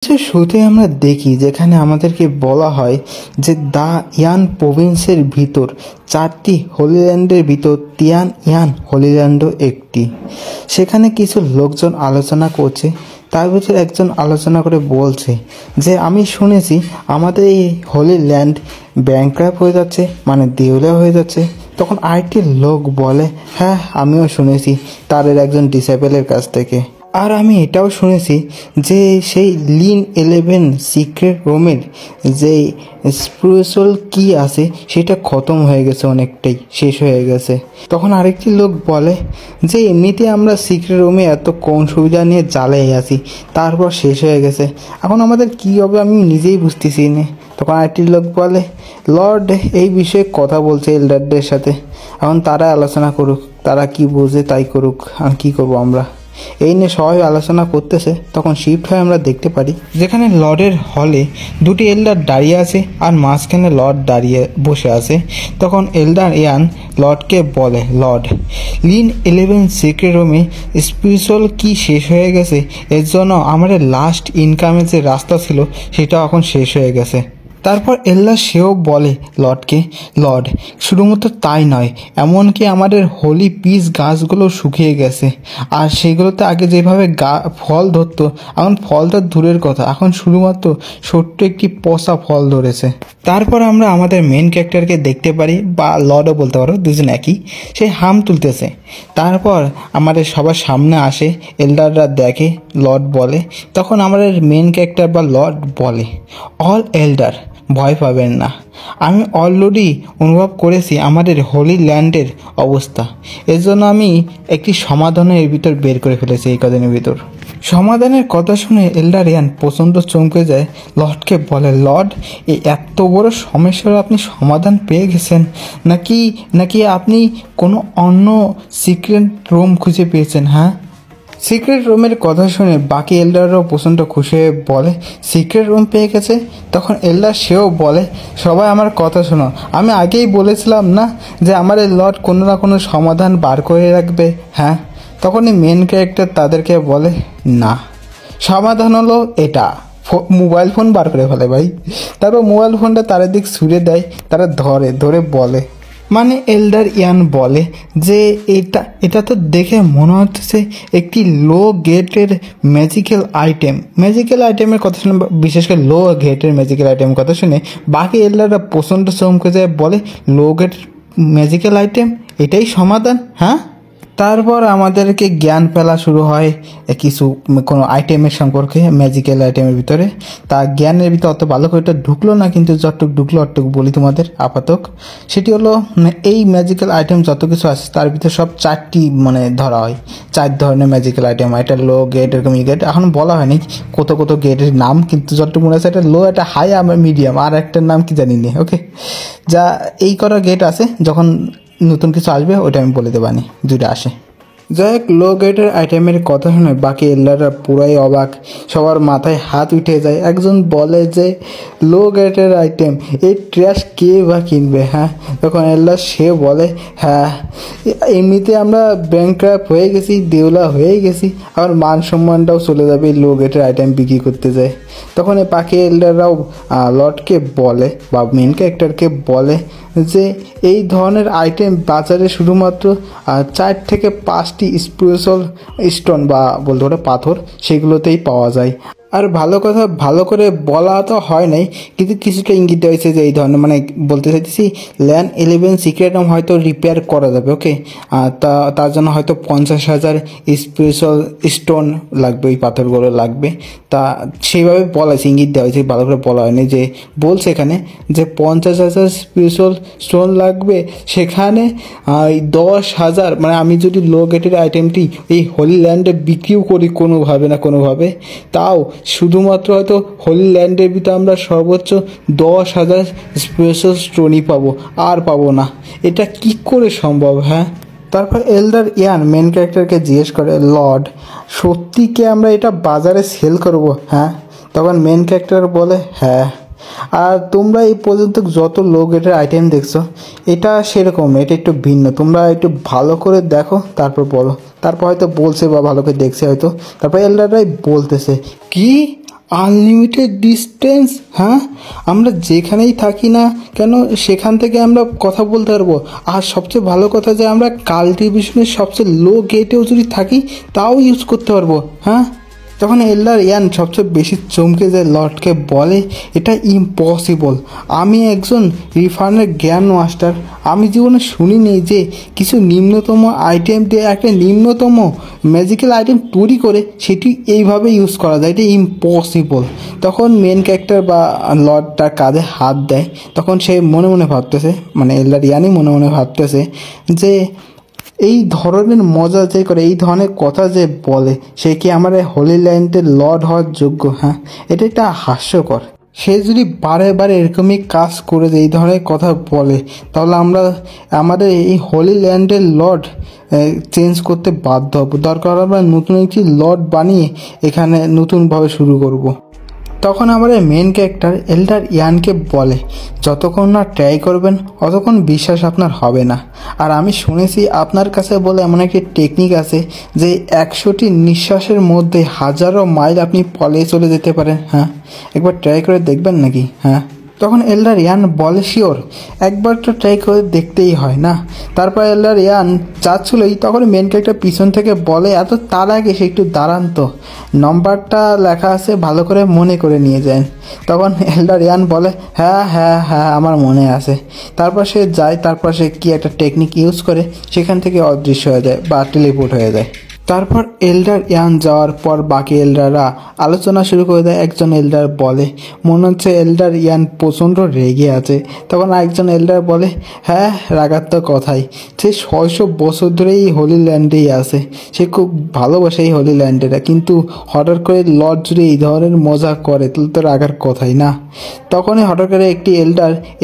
শুরুতে আমরা দেখি যেখানে আমাদেরকে বলা হয় যে দ্য ইয়ান প্রভিন্সের ভিতর 4টি হোলি ল্যান্ডের ভিতর তিয়ান ইয়ান হোলি ল্যান্ডও একটি। সেখানে কিছু লোকজন আলোচনা করছে, তার ভিতরে একজন আলোচনা করে বলছে যে আমি শুনেছি আমাদের এই হোলি ল্যান্ড ব্যাংক্রাফ্ট হয়ে যাচ্ছে, মানে দেউলিয়া হয়ে যাচ্ছে। তখন আরেকটি লোক বলে হ্যাঁ আমিও শুনেছি তাদের একজন ডিসাইপেলের কাছ থেকে। আর আমি এটাও শুনেছি যে সেই লিন 11 সিক্রেট রুমের যে স্পিরিচুয়াল কি আছে সেটা খতম হয়ে গেছে, অনেকটাই শেষ হয়ে গেছে। তখন আরেকটি লোক বলে যে এমনিতে আমরা সিক্রেট রুমে এত কম সুবিধা নিয়ে জ্বালাই আছি, তারপর শেষ হয়ে গেছে, এখন আমাদের কী হবে আমি নিজেই বুঝতেছি না। তখন আরেকটি লোক বলে লর্ড এই বিষয়ে কথা বলছে এল্ডারদের সাথে, এখন তারা আলোচনা করুক, তারা কি বোঝে তাই করুক, আর কী করবো আমরা। এই নিয়ে সবাই আলোচনা করতেছে। তখন শিফট হয়ে আমরা দেখতে পারি যেখানে লর্ডের হলে দুটি এল্ডার দাঁড়িয়ে আছে আর মাঝখানে লর্ড দাঁড়িয়ে বসে আছে। তখন এল্ডার ইয়ান লর্ডকে বলে লর্ড লিন 11 সিক্রেট রুমে স্পিরিচুয়াল কি শেষ হয়ে গেছে, এর জন্য আমাদের লাস্ট ইনকামের যে রাস্তা ছিল সেটা এখন শেষ হয়ে গেছে। তারপর এল্লা সেও বলে লর্ডকে লর্ড শুধুমাত্র তাই নয়, এমনকি আমাদের হোলি পিস গাছগুলো শুকিয়ে গেছে, আর সেগুলোতে আগে যেভাবে ফল ধরতো এখন ফলটা দূরের কথা, এখন শুধুমাত্র ছোট্ট একটি পচা ফল ধরেছে। তারপর আমরা আমাদের মেন ক্যারেক্টারকে দেখতে পারি, বা লর্ডও বলতে পারো, দুজন একই, সে হাম তুলতেছে। তারপর আমাদের সবার সামনে আসে, এল্ডাররা দেখে, লর্ড বলে, তখন আমাদের মেন ক্যারেক্টার বা লর্ড বলে অল এল্ডার ভয় পাবেন না, আমি অলরেডি অনুভব করেছি আমাদের হোলি ল্যান্ডের অবস্থা, এর জন্য আমি একটি সমাধানের ভিতর বের করে ফেলেছি এই কদিনের ভিতর। সমাধানের কথা শুনে এল্ডার ইয়ান প্রচণ্ড চমকে যায়, লর্ডকে বলে লর্ড এই এত বড় সমস্যার আপনি সমাধান পেয়ে গেছেন নাকি আপনি কোনো অন্য সিক্রেট রুম খুঁজে পেয়েছেন? হ্যাঁ, সিক্রেট রুমের কথা শুনে বাকি এল্ডাররাও প্রচণ্ড খুশি হয়ে বলে সিক্রেট রুম পেয়ে গেছে। তখন এল্ডার সেও বলে সবাই আমার কথা শোনো, আমি আগেই বলেছিলাম না যে আমার এই লর্ড কোনো না কোনো সমাধান বার করে রাখবে। হ্যাঁ, তখনই মেন ক্যারেক্টার তাদেরকে বলে না, সমাধান হলো এটা, মোবাইল ফোন বার করে ফেলে ভাই। তারপর মোবাইল ফোনটা তার দিক ছুঁড়ে দেয়, তারা ধরে বলে, মানে এল্ডার ইয়ান বলে যে এটা তো দেখে মনে হচ্ছে একটি লো গেটের ম্যাজিক্যাল আইটেমের কথা শুনে, বিশেষ করে লো গেটের ম্যাজিক্যাল আইটেমের কথা শুনে বাকি এল্ডাররা প্রচণ্ড চমকে যায়, বলে লো গেট ম্যাজিক্যাল আইটেম এটাই সমাধান? হ্যাঁ। তারপর আমাদেরকে জ্ঞান ফেলা শুরু হয় কিছু কোনো আইটেমের সম্পর্কে, ম্যাজিক্যাল আইটেমের ভিতরে। তা জ্ঞানের ভিতরে অত ভালো করে এটা ঢুকলো না, কিন্তু যতটুকু ঢুকলো অতটুকু বলি তোমাদের আপাতত। সেটি হলো এই ম্যাজিক্যাল আইটেম যত কিছু আছে তার ভিতরে সব 4টি ধরা হয়, 4 ধরনের ম্যাজিক্যাল আইটেম। এটা লো গেট, এরকম গেট, এখন বলা হয়নি কত গেটের নাম, কিন্তু যতটুকু মনে আছে এটা লো, এটা হাই, আমার মিডিয়াম, আর একটার নাম কি জানি না। ওকে, যা এই করা গেট আছে, যখন নতুন কিছু আসবে ওইটা আমি বলে দেবানি, 2টা আসে। যাই হোক, লো গেটের আইটেমের কথা শুনে বাকি এল্ডাররা পুরাই অবাক, সবার মাথায় হাত উঠে যায়। একজন বলে যে লো গেটের আইটেম, এই ট্র্যাশ কে বা কিনবে? হ্যাঁ, তখন এল্ডার সে বলে হ্যাঁ এমনিতে আমরা ব্যাংক্রাফ্ট হয়ে গেছি, দেউলা হয়ে গেছি, আমার মান সম্মানটাও চলে যাবে এই লো গেটের আইটেম বিক্রি করতে যায়। তখন বাকি এল্ডাররাও লর্ডকে বলে বা মেন ক্যারেক্টারকে বলে যে এই ধরনের আইটেম বাজারে শুধুমাত্র 4 থেকে 5টি স্পিরিচুয়াল স্টোন বা বলতে পারো পাথর, সেগুলোতেই পাওয়া যায়। আর ভালো কথা ভালো করে বলা তো হয় নাই, কিন্তু কিছুটা ইঙ্গিত দেওয়া হয়েছে যে এই ধরনের, বলতে চাইতেছি ল্যান্ড 11 সিক্রেট রুম হয়তো রিপেয়ার করা যাবে। ওকে, তার জন্য হয়তো 50,000 স্পিরিচুয়াল স্টোন লাগবে, ওই পাথরগুলো লাগবে। তা সেইভাবে বলা হয়েছে, ইঙ্গিত দেওয়া হয়েছে, ভালো করে বলা হয়নি। যে বলছে এখানে যে 50,000 স্পিরিচুয়াল স্টোন লাগবে, সেখানে 10,000, আমি যদি লো গেটের আইটেমটি এই হোলি ল্যান্ডে বিক্রিও করি কোনোভাবে, তাও শুধুমাত্র হয়তো হোলি ল্যান্ডের ভিতরে আমরা সর্বোচ্চ 10,000 স্পেশাল স্টোনই পাবো, আর পাবো না। এটা কি করে সম্ভব? হ্যাঁ। তারপর এল্ডার ইয়ান মেন ক্যারেক্টারকে জিজ্ঞেস করে লর্ড সত্যি কি আমরা এটা বাজারে সেল করব? হ্যাঁ। তখন মেন ক্যারেক্টার বলে হ্যাঁ, আর তোমরা এই পর্যন্ত যত লো গেটের আইটেম দেখছো এটা সেরকম, এটা একটু ভিন্ন, তোমরা একটু ভালো করে দেখো তারপর বলো। তারপর হয়তো বলছে বা ভালো করে দেখছে হয়তো, তারপর এল্ডাররাই বলতেছে কি আনলিমিটেড ডিস্টেন্স, হ্যাঁ আমরা যেখানেই থাকি না কেন সেখান থেকে আমরা কথা বলতে পারবো। আর সবচেয়ে ভালো কথা যে আমরা কাল্টিভেশনের সবচেয়ে লো গেটেও যদি থাকি তাও ইউজ করতে পারবো। হ্যাঁ, তখন এল্ডার ইয়ান সবচেয়ে বেশি চমকে যায়, লর্ডকে বলে এটা ইম্পসিবল। আমি একজন রিফার্নের জ্ঞান মাস্টার, আমি জীবনে শুনিনি যে কিছু নিম্নতম আইটেম দিয়ে একটা নিম্নতম ম্যাজিক্যাল আইটেম তৈরি করে সেটি এইভাবে ইউজ করা যায়, এটা ইম্পসিবল। তখন মেন ক্যারেক্টার বা লর্ড তার কাঁধে হাত দেয়, তখন সে মনে মনে ভাবতেছে, মানে এল্ডার ইয়ানই মনে মনে ভাবতেছে যে এই ধরনের মজা যে করে, এই ধরনের কথা যে বলে, সে কি আমার হোলি ল্যান্ডের লর্ড হওয়ার যোগ্য? হ্যাঁ, এটা একটা হাস্যকর। সে যদি বারে বারে এরকমই কাজ করে যে এই ধরনের কথা বলে, তাহলে আমরা আমাদের এই হোলি ল্যান্ডের লর্ড চেঞ্জ করতে বাধ্য হব। দরকার আমরা নতুন একটি লর্ড বানিয়ে এখানে নতুনভাবে শুরু করব। তখন আমার মেন ক্যারেক্টার এল্ডার ইয়ানকে বলে যতক্ষণ না ট্রাই করবেন অতক্ষণ বিশ্বাস আপনার হবে না। আর আমি শুনেছি আপনার কাছে বলে এমন একটি টেকনিক আছে যে 100টি নিঃশ্বাসের মধ্যে হাজারো মাইল আপনি পালিয়ে চলে যেতে পারেন। হ্যাঁ, একবার ট্রাই করে দেখবেন নাকি? হ্যাঁ, তখন এল্ডার ইয়ান বলে শিওর, একবার তো ট্রাই করে দেখতেই হয় না। তারপর এল্ডার ইয়ান যাচ্ছিলই, তখন মেন ক্যারেক্টার পিছন থেকে বলে এত তার আগে সে একটু দাঁড়ান তো, নম্বরটা লেখা আছে ভালো করে মনে করে নিয়ে যান। তখন এল্ডার ইয়ান বলে হ্যাঁ হ্যাঁ হ্যাঁ আমার মনে আছে। তারপর সে যায়, তারপর সে কি একটা টেকনিক ইউজ করে সেখান থেকে অদৃশ্য হয়ে যায় বা টেলিপোর্ট হয়ে যায়। তারপর এল্ডার ইয়ান যাওয়ার পর বাকি এল্ডাররা আলোচনা শুরু করে দেয়। একজন এল্ডার বলে মনে হচ্ছে এল্ডার ইয়ান প্রচণ্ড রেগে আছে। তখন আরেকজন এল্ডার বলে হ্যাঁ, রাগার তো কথাই, সে 600 বছর ধরে এই হোলি ল্যান্ডেই আছে, সে খুব ভালোবাসে এই হোলি ল্যান্ডেরা, কিন্তু হঠাৎ করে লর্ড যদি এই ধরনের মজা করে তাহলে তো রাগার কথাই না। তখনই হঠাৎ করে একটি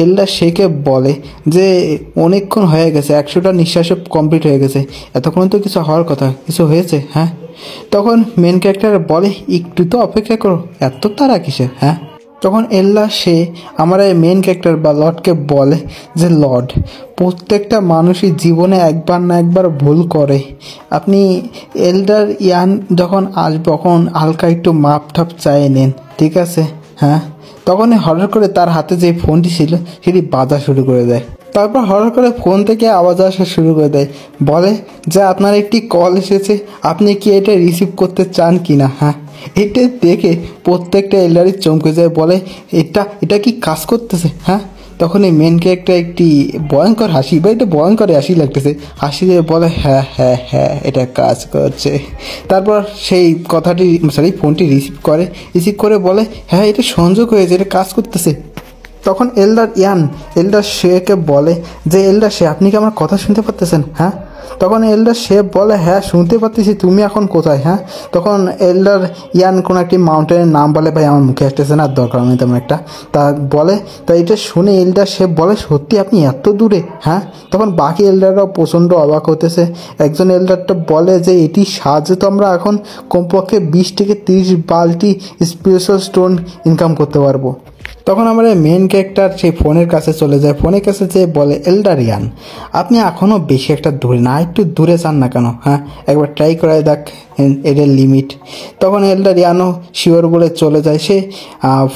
এল্ডার সেকে বলে যে অনেকক্ষণ হয়ে গেছে, 100টা নিঃশ্বাসও কমপ্লিট হয়ে গেছে, এতক্ষণ তো কিছু হওয়ার কথা, কিছু হয়েছে? হ্যাঁ, তখন মেন ক্যারেক্টার বলে একটু তো অপেক্ষা করো, এত তারা কিসে? হ্যাঁ, তখন সে আমার মেন ক্যারেক্টার বা লর্ডকে বলে যে লর্ড, প্রত্যেকটা মানুষই জীবনে একবার না একবার ভুল করে। আপনি এল্ডার ইয়ান যখন আসবে তখন হালকা একটু মাপ ঠাপ চাইয়ে নেন, ঠিক আছে? হ্যাঁ, তখন হঠাৎ করে তার হাতে যে ফোনটি ছিল সেটি বাজা শুরু করে দেয়। তারপর হঠাৎ করে ফোন থেকে আওয়াজ আসা শুরু করে দেয়, বলে যে আপনার একটি কল এসেছে, আপনি কি এটা রিসিভ করতে চান কি না? হ্যাঁ, এটা দেখে প্রত্যেকটা এল্ডারই চমকে যায়, বলে এটা কি কাজ করতেছে? হ্যাঁ, তখন এই মেন ক্যারেক্টার একটি ভয়ঙ্কর হাসি, বা এটা ভয়ঙ্কর হাসি লাগতেছে, হাসি দিয়ে বলে হ্যাঁ হ্যাঁ হ্যাঁ এটা কাজ করছে। তারপর সেই ফোনটি রিসিভ করে বলে হ্যাঁ এটা সংযোগ হয়েছে, এটা কাজ করতেছে। তখন এল্ডার শেকে বলে যে এল্ডার শে, আপনি কি আমার কথা শুনতে পারতেছেন? হ্যাঁ, তখন এল্ডার শে বলে হ্যাঁ শুনতে পারতেছি, তুমি এখন কোথায়? হ্যাঁ, তখন এল্ডার ইয়ান কোনো একটি মাউন্টেনের নাম বলে, ভাই আমার মুখে আসতেছে না, দরকার নেই তেমন একটা, তা বলে। তা এটা শুনে এল্ডার শে বলে সত্যি আপনি এত দূরে? হ্যাঁ, তখন বাকি এল্ডাররাও প্রচণ্ড অবাক হতেছে। একজন এল্ডারটা বলে যে এটির সাহায্যে তো আমরা এখন কমপক্ষে 20 থেকে 30 বালতি স্পেশাল স্টোন ইনকাম করতে পারবো। তখন আমার মেন ক্যারেক্টার সেই ফোনের কাছে চলে যায়, ফোনের কাছে যেয়ে বলে এল্ডার ইয়ান, আপনি এখনও বেশি একটা দূরে না, একটু দূরে যান না কেন? হ্যাঁ, একবার ট্রাই করাই দেখ এদের লিমিট। তখন এল্ডার ইয়ানও শিওর বলে চলে যায়, সে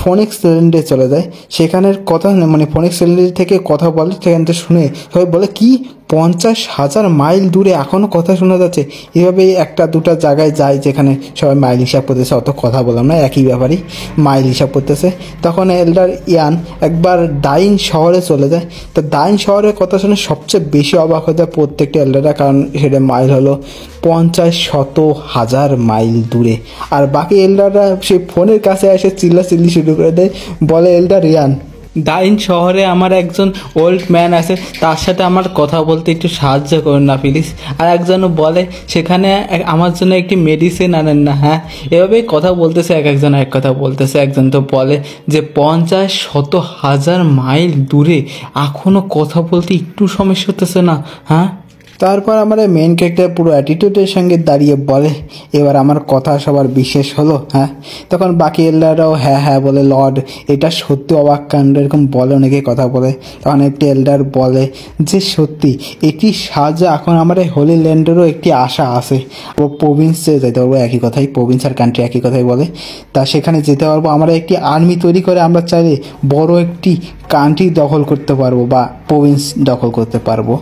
ফোনিক্স ল্যান্ডে চলে যায়। সেখানের কথা মানে ফোনিক্স ল্যান্ড থেকে কথা বলে, সেখান থেকে শুনে সবাই বলে কি 50,000 মাইল দূরে এখনও কথা শোনা যাচ্ছে। এভাবেই একটা দুটা জায়গায় যায় যেখানে সবাই মাইল হিসাব করতেছে, অত কথা বললাম না, একই ব্যাপারই মাইল হিসাব করতেছে। তখন এল্ডার ইয়ান একবার ডাইন শহরে চলে যায়। তো ডাইন শহরের কথা শুনে সবচেয়ে বেশি অবাক হয়ে যায় প্রত্যেকটা এল্ডাররা, কারণ সেটা মাইল হলো 50,000 মাইল দূরে। আর বাকি এল্ডাররা সেই ফোনের কাছে এসে চিল্লাচিল্লি শুরু করে দেয়, বলে এল্ডার ইয়ান, ডাইন শহরে আমার একজন ওল্ড ম্যান আছে, তার সাথে আমার কথা বলতে একটু সাহায্য করুন না প্লিজ। আর একজনও বলে সেখানে আমার জন্য একটি মেডিসিন আনেন না। হ্যাঁ, এভাবেই কথা বলতেছে, একজন এক কথা বলতেছে। একজন তো বলে যে 50,000 মাইল দূরে এখনও কথা বলতে একটু সমস্যা হতেছে না? হ্যাঁ, তারপর আমার মেন ক্যারেক্টার পুরো অ্যাটিটিউডের সঙ্গে দাঁড়িয়ে বলে, এবার আমার কথা সবার বিশ্বাস হলো? হ্যাঁ। তখন বাকি এল্ডাররাও হ্যাঁ হ্যাঁ বলে, লর্ড এটা সত্যি অবাক কাণ্ড, এরকম বলে, অনেকে কথা বলে। তখন একটি এল্ডার বলে যে সত্যি এটি সাহায্যে এখন আমার হোলি ল্যান্ডেরও একটি আশা আছে, ও প্রভিন্সে যেতে পারবো। একই কথাই, প্রভিন্স আর কান্ট্রি একই কথাই বলে। তা সেখানে যেতে পারবো, আমরা একটি আর্মি তৈরি করে আমরা চাইলে বড় একটি কান্ট্রি দখল করতে পারবো বা প্রভিন্স দখল করতে পারবো।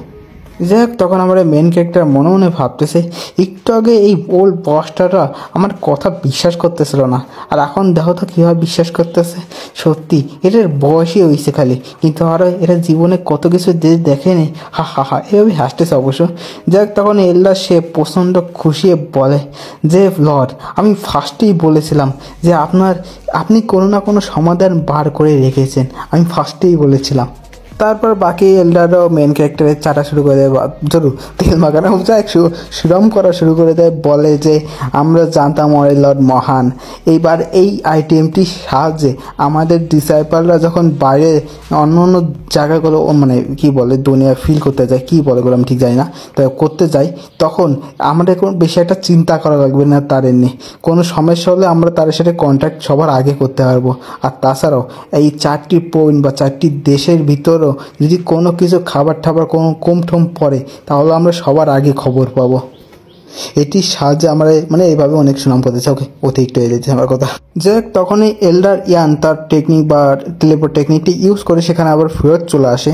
যাই হোক, তখন আমার মেন ক্যারেক্টার মনে মনে ভাবতেছে, একটু আগে এই ওল্ড বসটারা আমার কথা বিশ্বাস করতেছিল না, আর এখন দেখো তো কীভাবে বিশ্বাস করতেছে। সত্যি এটার বয়সই হয়েছে খালি, কিন্তু আরও এরা জীবনে কত কিছু দেশ দেখেনি। হা হা হা, এভাবে হাসতেছে অবশ্য। যাই হোক, তখন এল্ডার সে প্রচণ্ড খুশি বলে যে লর্ড, আমি ফার্স্টেই বলেছিলাম যে আপনি কোনো না কোনো সমাধান বার করে রেখেছেন, আমি ফার্স্টেই বলেছিলাম। তারপর বাকি এল্ডাররাও মেন ক্যারেক্টারের চাটা শুরু করে দেয়, জরুর তেল মাখানো যায়, সুরম করা শুরু করে দেয়। বলে যে আমরা জানতাম ওরে লর্ড মহান, এইবার এই আইটেমটির সাহায্যে আমাদের ডিসাইপালরা যখন বাইরে অন্য অন্য জায়গাগুলো মানে কি বলে দুনিয়া ফিল করতে যায়, কি বলে আমি ঠিক জানি না, তাই করতে যাই, তখন আমাদের কোনো বেশি একটা চিন্তা করা লাগবে না। তার এমনি কোনো সমস্যা হলে আমরা তার সাথে কন্ট্যাক্ট সবার আগে করতে পারবো। আর তাছাড়াও এই 4টি পয়েন্ট বা 4টি দেশের ভিতরেও যদি কোনো কিছু খাবার কোনো কম পড়ে, তাহলে আমরা সবার আগে খবর পাবো। এটির সাহায্যে আমরা মানে এইভাবে অনেক সুনাম করতেছে। ওকে, অতিরিক্ত হয়ে যাচ্ছে আমার কথা। যাই হোক, তখনই এল্ডার ইয়ান তার টেকনিক বা টেলিপোর্ট টেকনিকটি ইউজ করে সেখানে আবার ফেরত চলে আসে।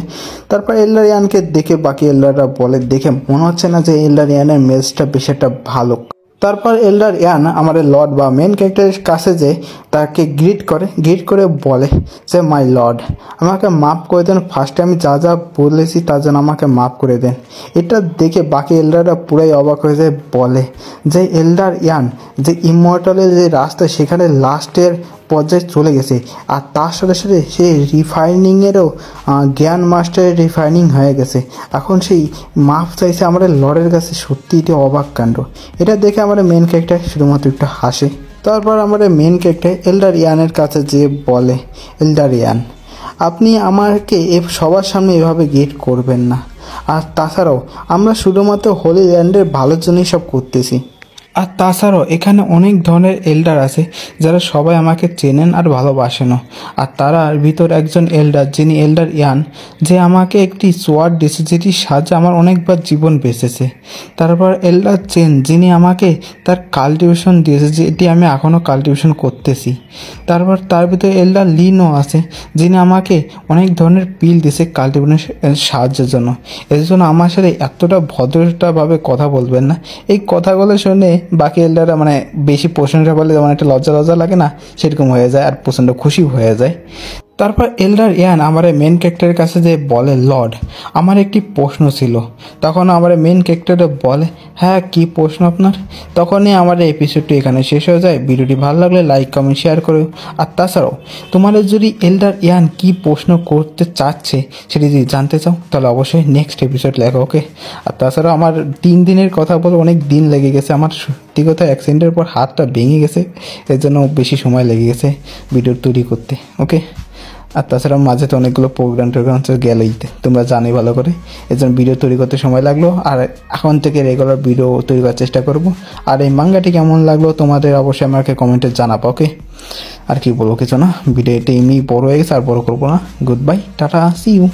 তারপর এল্ডার ইয়ানকে দেখে বাকি এল্ডাররা বলে, দেখে মনে হচ্ছে না যে এল্ডার ইয়ানের মেজটা বেশ একটা ভালো। তারপর এল্ডার ইয়ান আমাদের লর্ড বা মেন ক্যারেক্টারের কাছে যে তাকে গ্রিট করে বলে যে মাই লর্ড, আমাকে মাফ করে দেন, ফার্স্টে আমি যা যা বলেছি তার জন্য আমাকে মাফ করে দেন। এটা দেখে বাকি এল্ডাররা পুরাই অবাক হয়ে যায়, বলে যে এল্ডার ইয়ান যে ইমমর্টালের যে রাস্তা সেখানে লাস্টের পর্যায়ে চলে গেছে, আর তার সাথে সাথে সে রিফাইনিংয়েরও জ্ঞান মাস্টারের রিফাইনিং হয়ে গেছে। এখন সেই মাফ চাইছে আমাদের লর্ডের কাছে। সত্যি এটা অবাক কাণ্ড। এটা দেখে আমাদের মেন ক্যারেক্টার শুধুমাত্র একটু হাসে। তারপর আমাদের মেন ক্যারেক্টার এল্ডার ইয়ানের কাছে যেয়ে বলে, এল্ডার ইয়ান আপনি আমাকে সবার সামনে এভাবে গেট করবেন না, আর তাছাড়াও আমরা শুধুমাত্র হোলি ল্যান্ডের ভালোর জন্যই সব করতেছি। আর তাছাড়াও এখানে অনেক ধরনের এল্ডার আছে যারা সবাই আমাকে চেনেন আর ভালোবাসেনও। আর তার ভিতর একজন এল্ডার, যিনি এল্ডার ইয়ান, যে আমাকে একটি সোয়ার্ড দিয়েছে যেটির সাহায্যে আমার অনেকবার জীবন বেঁচেছে। তারপর এল্ডার চেন, যিনি আমাকে তার কাল্টিভেশন দিয়েছে, যেটি আমি এখনও কাল্টিভেশন করতেছি। তারপর তার ভিতরে এল্ডার লিনও আছে, যিনি আমাকে অনেক ধরনের পিল দিয়েছে কাল্টিভেশনের সাহায্যের জন্য। এর জন্য আমার সাথে এতটা ভদ্রতাভাবে কথা বলবেন না। এই কথাগুলো শুনে বাকি এল্ডাররা মানে বেশি প্রশংসা বলে যেমন একটা লজ্জা লাগে না, সেরকম হয়ে যায় আর প্রচণ্ড খুশি হয়ে যায়। তারপর এল্ডার ইয়ান আমার মেন ক্যারেক্টারের কাছে যে বলে, লর্ড আমার একটি প্রশ্ন ছিল। তখন আমার মেন ক্যারেক্টারে বলে, হ্যাঁ কী প্রশ্ন আপনার? তখনই আমার এপিসোডটি এখানে শেষ হয়ে যায়। ভিডিওটি ভালো লাগলে লাইক কমেন্ট শেয়ার করো। আর তাছাড়াও তোমাদের যদি এল্ডার ইয়ান কী প্রশ্ন করতে চাচ্ছে সেটি যদি জানতে চাও তাহলে অবশ্যই নেক্সট এপিসোড লেখো। ওকে। আর তাছাড়াও আমার 3 দিনের কথা বলে অনেক দিন লেগে গেছে। আমার সত্যি কথা অ্যাক্সিডেন্টের পর হাতটা ভেঙে গেছে, এর জন্য বেশি সময় লেগে গেছে ভিডিও তৈরি করতে। ওকে। আর তাছাড়া মাঝে তো অনেকগুলো প্রোগ্রাম গেলেই, তোমরা জানি ভালো করে, এর জন্য ভিডিও তৈরি করতে সময় লাগলো। আর এখন থেকে রেগুলার ভিডিও তৈরি করার চেষ্টা করব। আর এই মাঙ্গাটি কেমন লাগলো তোমাদের অবশ্যই আমাকে কমেন্টে জানাবো। ওকে। আর কি বলবো, কিছু না, ভিডিওটা এমনি বড় হয়ে গেছে, আর বড় করবো না। Good bye, tata, see you.